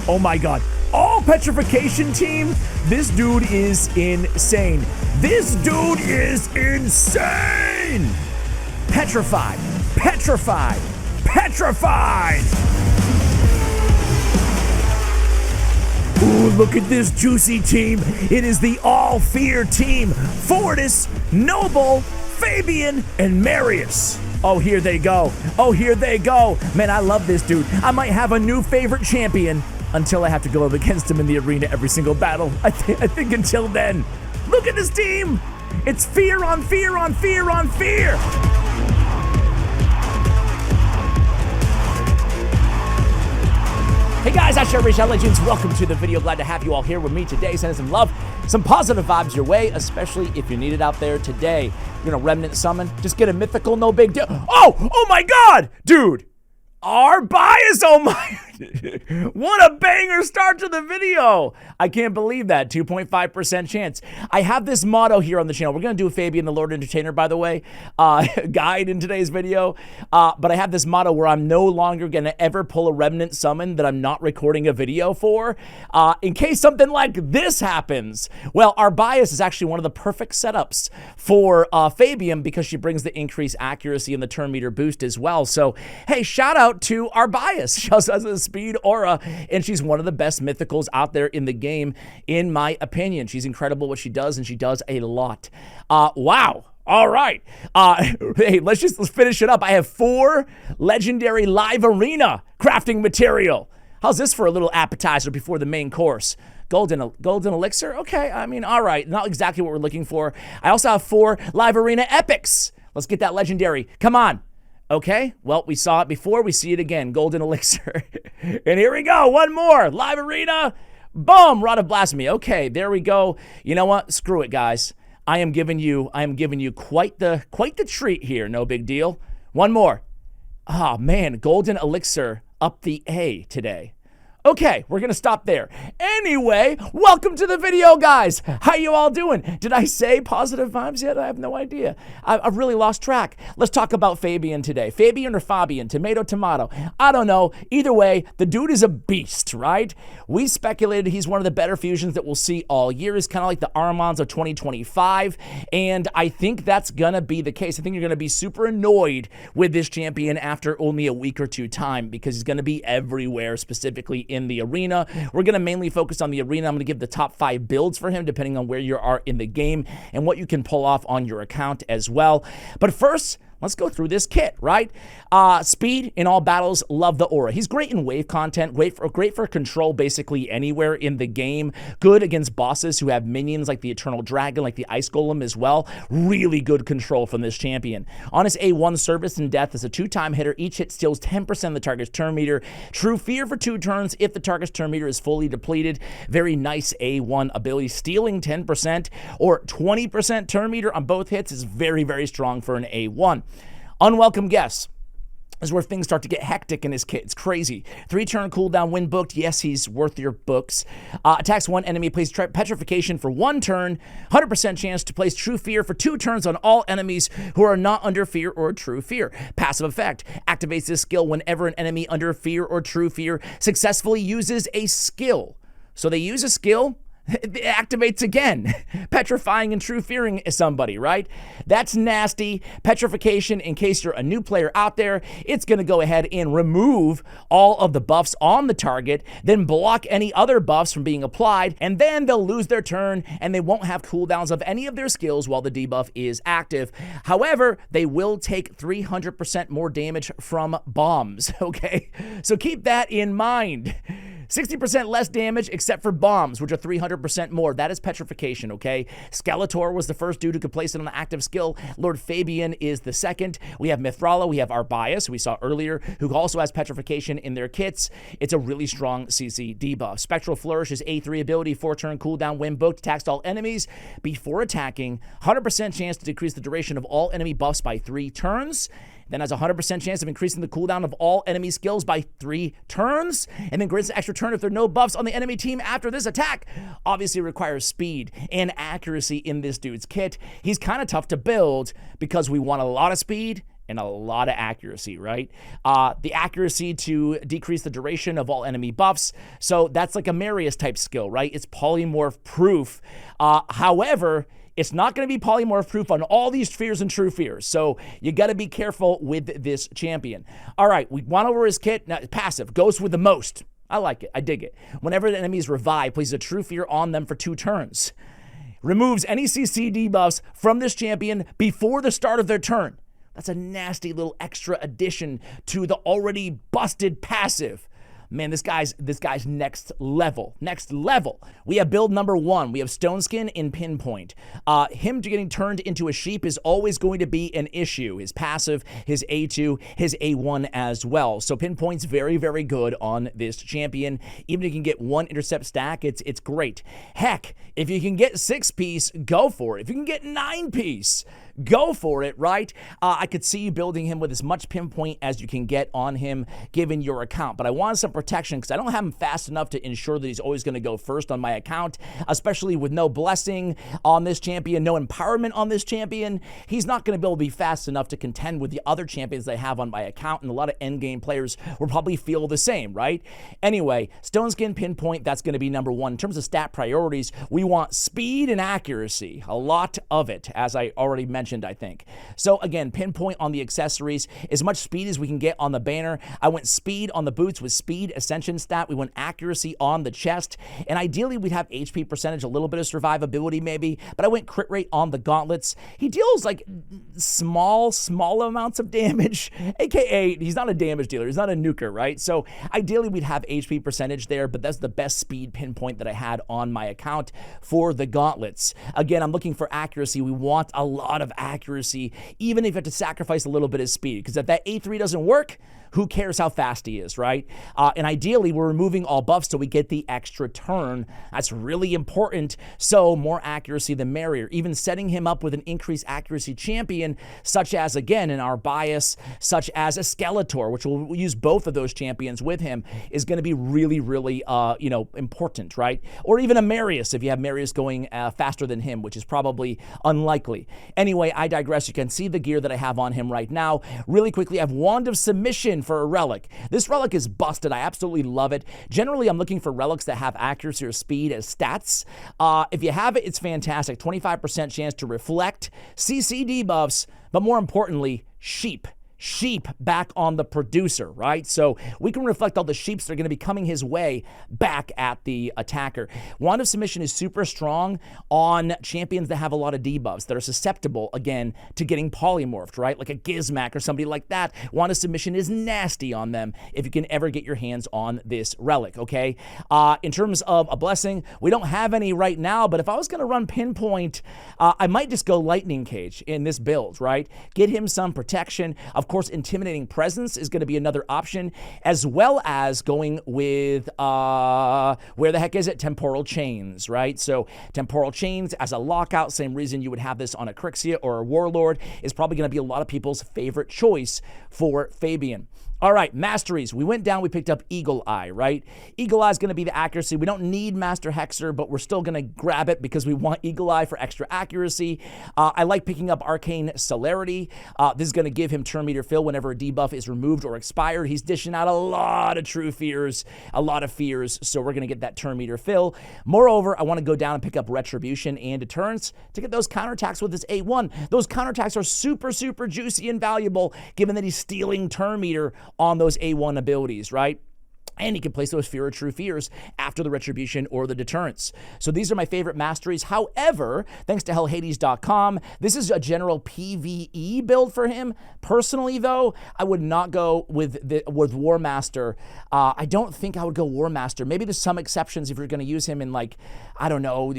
Oh my god. All petrification team? This dude is insane. This dude is insane! Petrified. Petrified. Petrified! Ooh, look at this juicy team. It is the All Fear team. Fortis, Noble, Fabian, and Marius. Oh, here they go. Oh, here they go. Man, I love this dude. I might have a new favorite champion until I have to go up against him in the arena every single battle. I think until then. Look at this team. It's fear on fear on fear on fear. Hey guys, I'm Rich Legends. Welcome to the video. Glad to have you all here with me today. Sending some love, some positive vibes your way, especially if you need it out there today. You're gonna remnant summon, just get a mythical, no big deal. Oh my god, dude. Our bias, oh my, what a banger start to the video. I can't believe that, 2.5% chance. I have this motto here on the channel. We're gonna do a Fabian, the Lord Entertainer, by the way, guide in today's video. But I have this motto where I'm no longer gonna ever pull a remnant summon that I'm not recording a video for, in case something like this happens. Well, our bias is actually one of the perfect setups for Fabian because she brings the increased accuracy and the turn meter boost as well. So, hey, shout out to our bias. She also has a speed aura, and she's one of the best mythicals out there in the game, in my opinion. She's incredible what she does, and she does a lot. Wow. All right. Hey, let's finish it up. I have 4 legendary live arena crafting material. How's this for a little appetizer before the main course? Golden elixir? Okay, I mean, all right. Not exactly what we're looking for. I also have 4 live arena epics. Let's get that legendary. Come on. Okay, well, we saw it before. We see it again. Golden elixir. And here we go. One more. Live arena. Boom. Rod of blasphemy. Okay, there we go. You know what? Screw it, guys. I am giving you quite the treat here. No big deal. One more. Oh, man. Golden elixir up the A today. Okay, we're gonna stop there. Anyway, welcome to the video, guys. How you all doing? Did I say positive vibes yet? I have no idea. I've really lost track. Let's talk about Fabian today. Fabian or Fabian? Tomato, tomato. I don't know. Either way, the dude is a beast, right? We speculated he's one of the better fusions that we'll see all year. He's kind of like the Armands of 2025, and I think that's gonna be the case. I think you're gonna be super annoyed with this champion after only a week or two time because he's gonna be everywhere, specifically in the arena. We're going to mainly focus on the arena. I'm going to give the top 5 builds for him depending on where you are in the game and what you can pull off on your account as well. But first, let's go through this kit, right? Speed in all battles, love the aura. He's great in wave content, great for control basically anywhere in the game. Good against bosses who have minions like the Eternal Dragon, like the Ice Golem as well. Really good control from this champion. On his A1 service and death is a 2-time hitter. Each hit steals 10% of the target's turn meter. True fear for 2 turns if the target's turn meter is fully depleted. Very nice A1 ability. Stealing 10% or 20% turn meter on both hits is very, very strong for an A1. Unwelcome guests is where things start to get hectic in his kit. It's crazy. 3-turn cooldown, win booked. Yes, he's worth your books. Attacks 1 enemy, plays petrification for 1 turn. 100% chance to place true fear for 2 turns on all enemies who are not under fear or true fear. Passive effect. Activates this skill whenever an enemy under fear or true fear successfully uses a skill. So they use a skill, it activates again, petrifying and true fearing somebody, right? That's nasty. Petrification, in case you're a new player out there, it's going to go ahead and remove all of the buffs on the target, then block any other buffs from being applied, and then they'll lose their turn, and they won't have cooldowns of any of their skills while the debuff is active. However, they will take 300% more damage from bombs, okay? So keep that in mind. 60% less damage except for bombs, which are 300% more. That is petrification, okay? Skeletor was the first dude who could place it on an active skill. Lord Fabian is the second. We have Mithrala. We have our bias, we saw earlier, who also has petrification in their kits. It's a really strong CC debuff. Spectral Flourish is A3 ability, 4-turn cooldown, when booked, attacks all enemies before attacking. 100% chance to decrease the duration of all enemy buffs by 3 turns. Then has a 100% chance of increasing the cooldown of all enemy skills by 3 turns, and then grants an extra turn if there are no buffs on the enemy team after this attack. Obviously requires speed and accuracy in this dude's kit. He's kind of tough to build because we want a lot of speed and a lot of accuracy, right? The accuracy to decrease the duration of all enemy buffs. So that's like a Marius type skill, right? It's polymorph proof. However, it's not going to be polymorph proof on all these fears and true fears. So you got to be careful with this champion. All right, we went over his kit. Now, passive goes with the most. I like it. I dig it. Whenever the enemy is revived, places a true fear on them for 2 turns. Removes any CC debuffs from this champion before the start of their turn. That's a nasty little extra addition to the already busted passive. Man, this guy's next level. Next level. We have build number 1. We have Stone Skin in Pinpoint. Him getting turned into a sheep is always going to be an issue. His passive, his A2, his A1 as well. So Pinpoint's very, very good on this champion. Even if you can get 1 intercept stack, it's great. Heck, if you can get 6-piece, go for it. If you can get 9-piece, go for it, right? I could see you building him with as much Pinpoint as you can get on him given your account. But I want some protection because I don't have him fast enough to ensure that he's always going to go first on my account, especially with no blessing on this champion, no empowerment on this champion. He's not going to be able to be fast enough to contend with the other champions I have on my account, and a lot of endgame players will probably feel the same, right? Anyway, Stone Skin Pinpoint, that's going to be number 1. In terms of stat priorities, we want speed and accuracy, a lot of it, as I already mentioned, I think. So again, Pinpoint on the accessories, as much speed as we can get on the banner. I went speed on the boots with speed ascension stat. We went accuracy on the chest, and ideally we'd have HP percentage, a little bit of survivability maybe, but I went crit rate on the gauntlets. He deals like small amounts of damage, aka he's not a damage dealer, he's not a nuker, right? So ideally we'd have HP percentage there, but that's the best speed Pinpoint that I had on my account for the gauntlets. Again, I'm looking for accuracy. We want a lot of accuracy, even if you have to sacrifice a little bit of speed, because if that A3 doesn't work, who cares how fast he is, right? And ideally, we're removing all buffs so we get the extra turn. That's really important. So more accuracy, the merrier. Even setting him up with an increased accuracy champion, such as, again, in our bias, such as a Skeletor, which we'll use both of those champions with him, is going to be really, really, important, right? Or even a Marius, if you have Marius going faster than him, which is probably unlikely. Anyway, I digress. You can see the gear that I have on him right now. Really quickly, I have Wand of Submission for a relic. This relic is busted. I absolutely love it. Generally, I'm looking for relics that have accuracy or speed as stats. If you have it, it's fantastic. 25% chance to reflect CC debuffs, but more importantly, sheep back on the producer, right? So we can reflect all the sheeps that are going to be coming his way back at the attacker. Wand of Submission is super strong on champions that have a lot of debuffs, that are susceptible, again, to getting polymorphed, right? Like a Gizmac or somebody like that. Wand of Submission is nasty on them if you can ever get your hands on this relic, okay? In terms of a blessing, we don't have any right now, but if I was going to run Pinpoint, I might just go Lightning Cage in this build, right? Get him some protection. Of course, Intimidating Presence is going to be another option, as well as going with, where the heck is it? Temporal Chains, right? So Temporal Chains as a lockout, same reason you would have this on a Crixia or a Warlord, is probably going to be a lot of people's favorite choice for Fabian. All right, Masteries. We went down, we picked up Eagle Eye, right? Eagle Eye is going to be the accuracy. We don't need Master Hexer, but we're still going to grab it because we want Eagle Eye for extra accuracy. I like picking up Arcane Celerity. This is going to give him turn meter fill whenever a debuff is removed or expired. He's dishing out a lot of true fears, a lot of fears, so we're going to get that turn meter fill. Moreover, I want to go down and pick up Retribution and Deterrence to get those counterattacks with his A1. Those counterattacks are super, super juicy and valuable, given that he's stealing turn meter on those A1 abilities, right? And he can place those Fear or True Fears after the Retribution or the Deterrence. So these are my favorite Masteries. However, thanks to hellhades.com, this is a general PvE build for him. Personally, though, I would not go with War Master. I don't think I would go War Master. Maybe there's some exceptions if you're going to use him in, like, I don't know,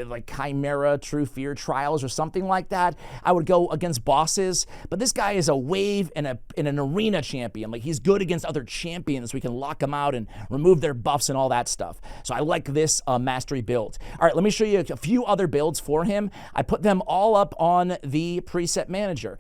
like Chimera, True Fear Trials or something like that. I would go against bosses. But this guy is a wave and an arena champion. Like, he's good against other champions. We can lock him out and remove their buffs and all that stuff. So I like this Mastery build. All right, let me show you a few other builds for him. I put them all up on the preset manager.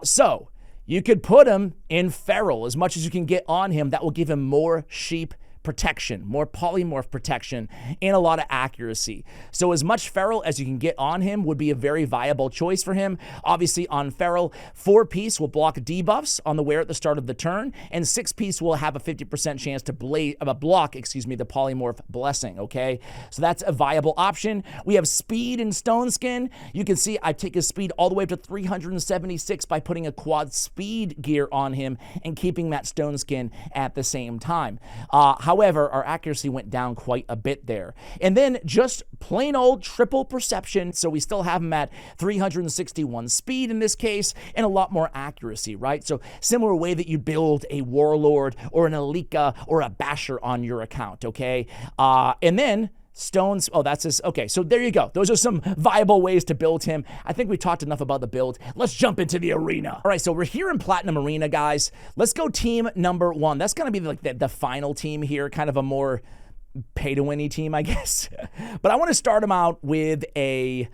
So you could put him in Feral as much as you can get on him. That will give him more sheep protection, more polymorph protection, and a lot of accuracy. So as much feral as you can get on him would be a very viable choice for him. Obviously on feral, 4-piece will block debuffs on the wear at the start of the turn, and 6-piece will have a 50% chance to block, the polymorph blessing, okay? So that's a viable option. We have speed and stone skin. You can see I've taken speed all the way up to 376 by putting a quad speed gear on him and keeping that stone skin at the same time. However, our accuracy went down quite a bit there. And then just plain old triple perception. So we still have him at 361 speed in this case and a lot more accuracy, right? So similar way that you build a warlord or an Alika or a basher on your account, okay? And then stones, oh, that's his, okay, so there you go. Those are some viable ways to build him. I think we talked enough about the build. Let's jump into the arena. All right, so we're here in Platinum Arena, guys. Let's go team number 1. That's gonna be like the final team here, kind of a more pay-to-win-y team, I guess. But I wanna start him out with a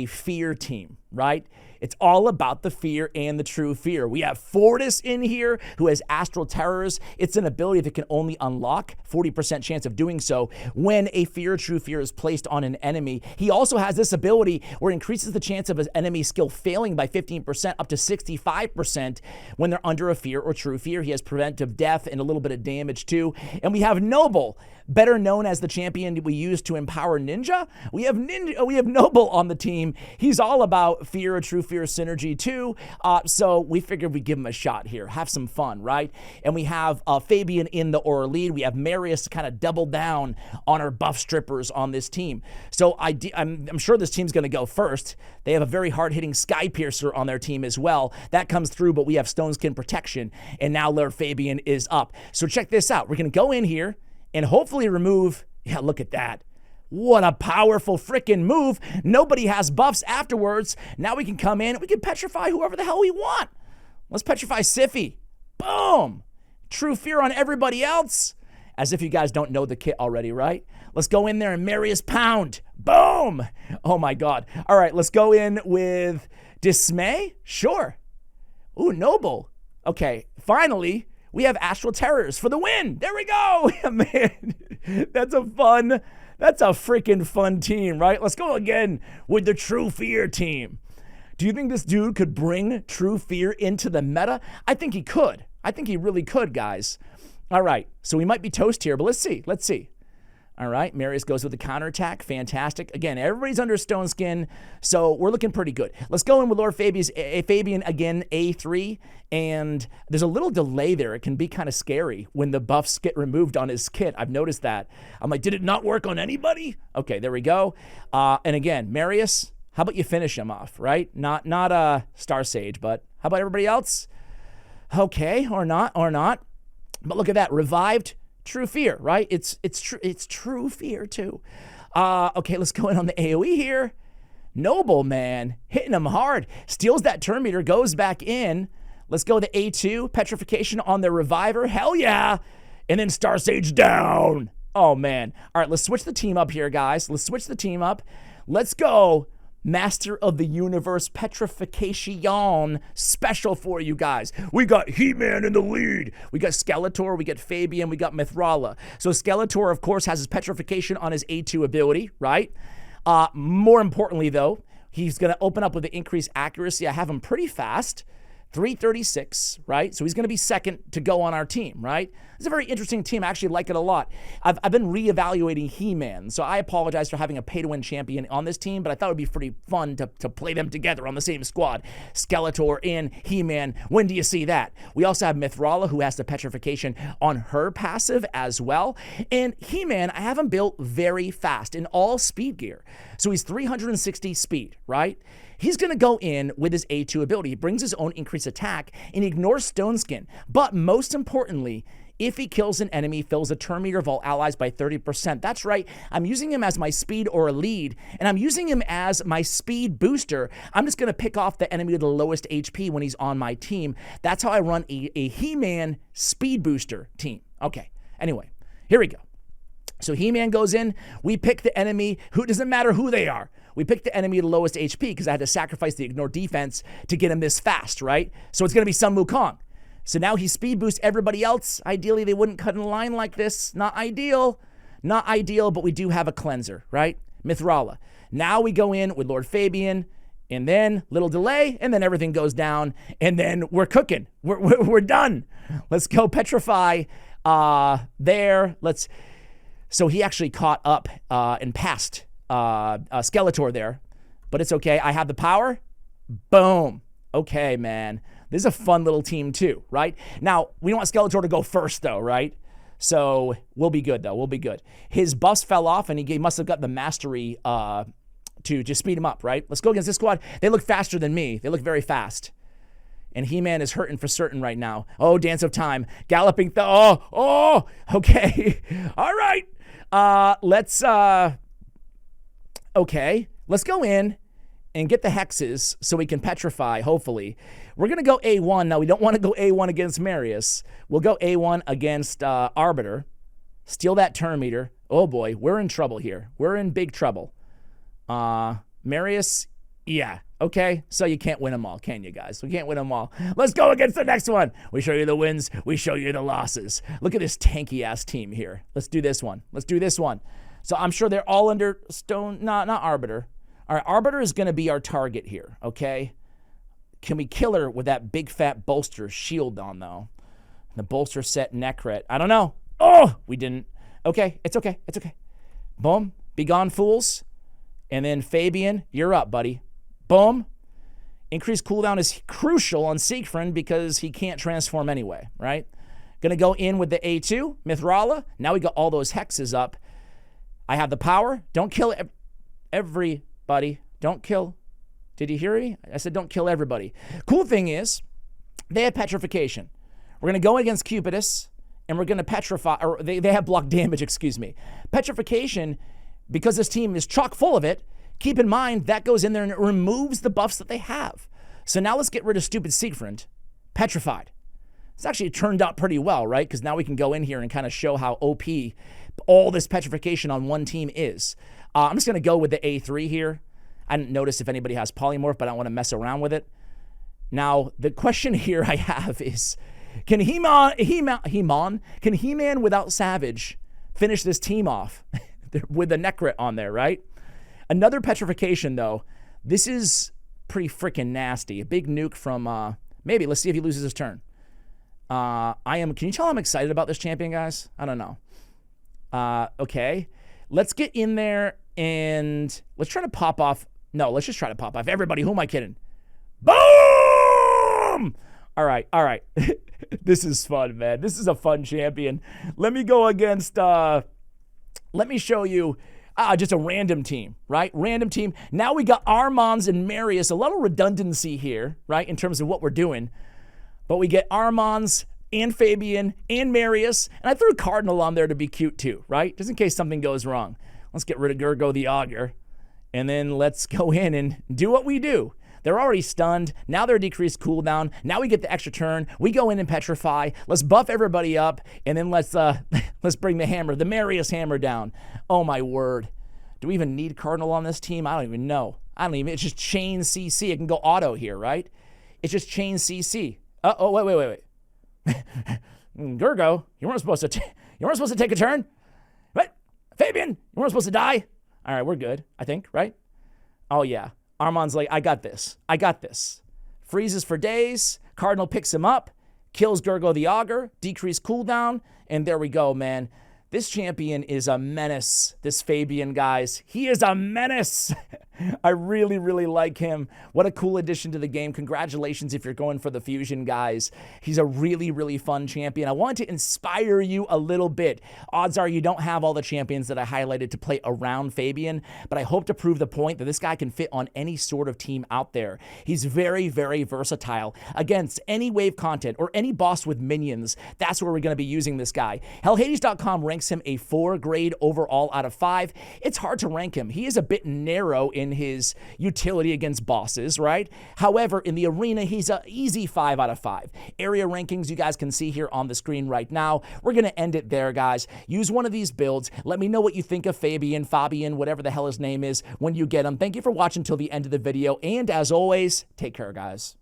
fear team, right? It's all about the fear and the true fear. We have Fortis in here who has Astral Terrors. It's an ability that can only unlock, 40% chance of doing so, when a fear, true fear is placed on an enemy. He also has this ability where it increases the chance of an enemy skill failing by 15% up to 65% when they're under a fear or true fear. He has preventive death and a little bit of damage too. And we have Noble, better known as the champion we use to empower Ninja. We have Noble on the team. He's all about fear or true fear synergy too. So we figured we'd give him a shot here, have some fun, right? And we have Fabian in the Aura lead. We have Marius to kind of double down on our buff strippers on this team. So I'm sure this team's going to go first. They have a very hard-hitting Sky Piercer on their team as well. That comes through, but we have Stone Skin Protection, and now Lord Fabian is up. So check this out. We're going to go in here and hopefully remove, yeah, look at that. What a powerful freaking move. Nobody has buffs afterwards. Now we can come in and we can petrify whoever the hell we want. Let's petrify Siffy. Boom. True fear on everybody else. As if you guys don't know the kit already, right? Let's go in there and Marius Pound. Boom. Oh my God. All right, let's go in with Dismay. Sure. Ooh, Noble. Okay, finally, we have Astral Terrors for the win. There we go. Man, that's a freaking fun team, right? Let's go again with the True Fear team. Do you think this dude could bring True Fear into the meta? I think he could. I think he really could, guys. All right, so we might be toast here, but let's see. Let's see. All right, Marius goes with the counterattack. Fantastic. Again, everybody's under Stone Skin, so we're looking pretty good. Let's go in with Lord Fabian again, A3, and there's a little delay there. It can be kind of scary when the buffs get removed on his kit. I've noticed that. I'm like, did it not work on anybody? Okay, there we go. And again, Marius, how about you finish him off, right? Not Star Sage, but how about everybody else? Okay, or not. But look at that, revived. True fear, right? It's true fear too. Okay, let's go in on the AoE here. Noble, man, hitting him hard. Steals that turn meter, goes back in. Let's go the A2, petrification on the reviver. Hell yeah. And then Star Sage down. Oh man. All right, let's switch the team up here, guys. Let's switch the team up. Let's go Master of the Universe Petrification special for you guys. We got He-Man in the lead. We got Skeletor, we got Fabian, we got Mithrala. So Skeletor, of course, has his petrification on his A2 ability, right? More importantly, though, he's going to open up with the increased accuracy. I have him pretty fast. 336, right? So he's going to be second to go on our team, right? It's a very interesting team. I actually like it a lot. I've been reevaluating He-Man, so I apologize for having a pay-to-win champion on this team, but I thought it would be pretty fun to play them together on the same squad. Skeletor and He-Man. When do you see that? We also have Mithrala, who has the petrification on her passive as well. And He-Man, I have him built very fast in all speed gear. So he's 360 speed, right? He's going to go in with his A2 ability. He brings his own increased attack and he ignores Stone Skin. But most importantly, if he kills an enemy, fills the turn meter of all allies by 30%. That's right. I'm using him as my speed or a lead, and I'm using him as my speed booster. I'm just going to pick off the enemy with the lowest HP when he's on my team. That's how I run a He-Man speed booster team. Okay. Anyway, here we go. So He-Man goes in. We pick the enemy. Who doesn't matter who they are. We picked the enemy at the lowest HP because I had to sacrifice the ignore defense to get him this fast, right? So it's going to be Sun Wukong. So now he speed boosts everybody else. Ideally, they wouldn't cut in a line like this. Not ideal. Not ideal, but we do have a cleanser, right? Mithrala. Now we go in with Lord Fabian, and then little delay, and then everything goes down, and then we're cooking. We're done. Let's go petrify there. So he actually caught up and passed Skeletor there, but it's okay. I have the power. Boom. Okay, man. This is a fun little team too, right? Now, we don't want Skeletor to go first though, right? So we'll be good though. We'll be good. His bust fell off and he must have got the mastery to just speed him up, right? Let's go against this squad. They look faster than me. They look very fast. And He-Man is hurting for certain right now. Oh, Dance of Time. Galloping. Okay. All right. Okay. Let's go in and get the hexes so we can petrify, hopefully. We're going to go A1. Now, we don't want to go A1 against Marius. We'll go A1 against Arbiter. Steal that turn meter. Oh, boy. We're in trouble here. We're in big trouble. Marius, yeah. Okay, so you can't win them all, can you guys? We can't win them all. Let's go against the next one. We show you the wins. We show you the losses. Look at this tanky-ass team here. Let's do this one. Let's do this one. So I'm sure they're all under stone. Not Arbiter. All right, Arbiter is going to be our target here, okay? Can we kill her with that big fat bolster shield on, though? The bolster set Necret. I don't know. Oh, we didn't. Okay, it's okay. It's okay. Boom. Be gone, fools. And then Fabian, you're up, buddy. Boom. Increased cooldown is crucial on Siegfried because he can't transform anyway, right? Gonna go in with the A2, Mithrala. Now we got all those hexes up. I have the power. Don't kill everybody. Don't kill. Did you hear me? I said don't kill everybody. Cool thing is, they have petrification. We're gonna go against Cupidus, and we're gonna petrify, or they have block damage, excuse me. Petrification, because this team is chock full of it, keep in mind, that goes in there and it removes the buffs that they have. So now let's get rid of stupid Siegfried. Petrified. It's actually turned out pretty well, right? Because now we can go in here and kind of show how OP all this petrification on one team is. I'm just going to go with the A3 here. I didn't notice if anybody has polymorph, but I don't want to mess around with it. Now, the question here I have is, can He-Man without Savage finish this team off with the Necret on there, right? Another petrification, though. This is pretty freaking nasty. A big nuke from, maybe. Let's see if he loses his turn. Can you tell I'm excited about this champion, guys? I don't know. Okay. Let's get in there and let's try to pop off. No, let's just try to pop off everybody. Who am I kidding? Boom! All right. This is fun, man. This is a fun champion. Let me go against, let me show you just a random team, right? Random team. Now we got Armands and Marius. A lot of redundancy here, right, in terms of what we're doing. But we get Armands and Fabian and Marius. And I threw Cardinal on there to be cute too, right? Just in case something goes wrong. Let's get rid of Gergo the Augur. And then let's go in and do what we do. They're already stunned. Now they're decreased cooldown. Now we get the extra turn. We go in and petrify. Let's buff everybody up. And then let's bring the hammer, the Marius hammer down. Oh, my word. Do we even need Cardinal on this team? I don't even know. It's just chain CC. It can go auto here, right? It's just chain CC. Wait. Gergo, you weren't supposed to take a turn? What? Fabian, you weren't supposed to die? All right, we're good, I think, right? Oh, yeah. Armand's like, I got this. Freezes for days. Cardinal picks him up. Kills Gergo the Augur. Decreased cooldown. And there we go, man. This champion is a menace. This Fabian, guys. He is a menace. I really, really like him. What a cool addition to the game. Congratulations if you're going for the fusion, guys. He's a really, really fun champion. I wanted to inspire you a little bit. Odds are you don't have all the champions that I highlighted to play around Fabian, but I hope to prove the point that this guy can fit on any sort of team out there. He's very, very versatile against any wave content or any boss with minions. That's where we're going to be using this guy. HellHades.com ranks him a 4 grade overall out of 5. It's hard to rank him. He is a bit narrow in his utility against bosses, right? However, in the arena, he's an easy 5 out of 5. Area rankings you guys can see here on the screen right now. We're going to end it there, guys. Use one of these builds. Let me know what you think of Fabian, whatever the hell his name is, when you get him. Thank you for watching till the end of the video. And as always, take care, guys.